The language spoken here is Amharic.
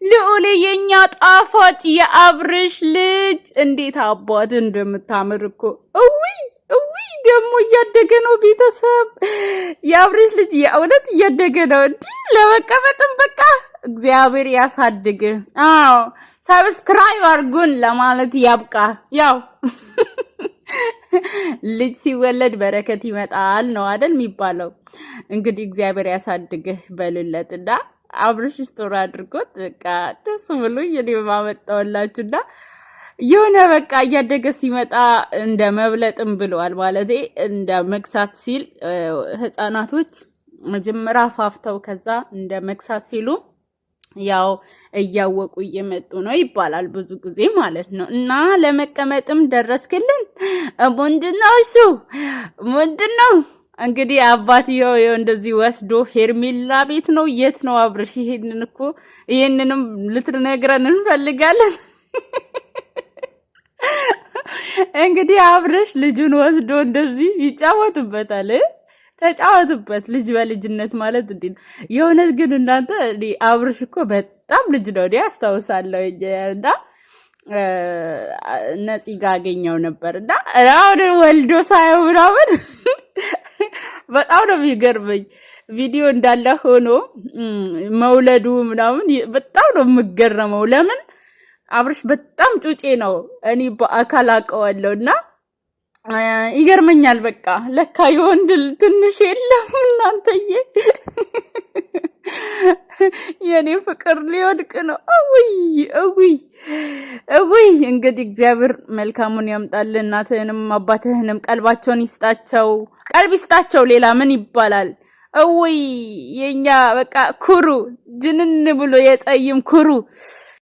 ልዑል የኛ ጣፋጭ የአብርሽ ልጅ እንዴት አባት እንደምታምር እኮ እውይ እውይ ደግሞ እያደገ ነው ቤተሰብ የአብርሽ ልጅ የእውነት እያደገ ነው እንዴ ለመቀመጥም በቃ እግዚአብሔር ያሳድግ አዎ ሰብስክራይብ አድርጉን ለማለት ያብቃ ያው ልጅ ሲወለድ በረከት ይመጣል ነው አይደል የሚባለው እንግዲህ እግዚአብሔር ያሳድግህ በልለትና አብርሽ ስቶሪ አድርጎት በቃ ደስ ብሎኝ እኔ ማመጣውላችሁና የሆነ በቃ እያደገ ሲመጣ እንደ መብለጥም ብለዋል ማለት እንደ መክሳት ሲል ህፃናቶች መጀመሪያ ፋፍተው ከዛ እንደ መክሳት ሲሉ ያው እያወቁ እየመጡ ነው ይባላል ብዙ ጊዜ ማለት ነው እና ለመቀመጥም ደረስክልን ምንድነው እሱ ምንድነው እንግዲህ አባትየው እንደዚህ ወስዶ ሄርሜላ ቤት ነው የት ነው አብርሽ ይሄንንም ልትነግረን እንፈልጋለን እንግዲህ አብርሽ ልጁን ወስዶ እንደዚህ ይጫወቱበታል ተጫወቱበት ልጅ በልጅነት ማለት እንዴ የሆነ ግን እናንተ አብርሽ እኮ በጣም ልጅ ነው ያስታውሳለሁ እንዳ ነፂ ጋር አገኘው ነበርና አሁን ወልዶ ሳይው ምናምን በጣም ነው የሚገርመኝ ቪዲዮ እንዳለ ሆኖ መውለዱ ምናምን በጣም ነው የምገረመው ለምን አብርሽ በጣም ጩጬ ነው እኔ በአካል አቀዋለሁና ይገርመኛል በቃ ለካ የወንድል ትንሽ የለም እናንተዬ የኔ ፍቅር ሊወድቅ ነው እውይ እንግዲህ እግዚአብሔር መልካሙን ያምጣልን እናትህንም አባትህንም ቀልባቸውን ይስጣቸው ሌላ ምን ይባላል እውይ የኛ በቃ ኩሩ ጅንን ብሎ የጸይም ኩሩ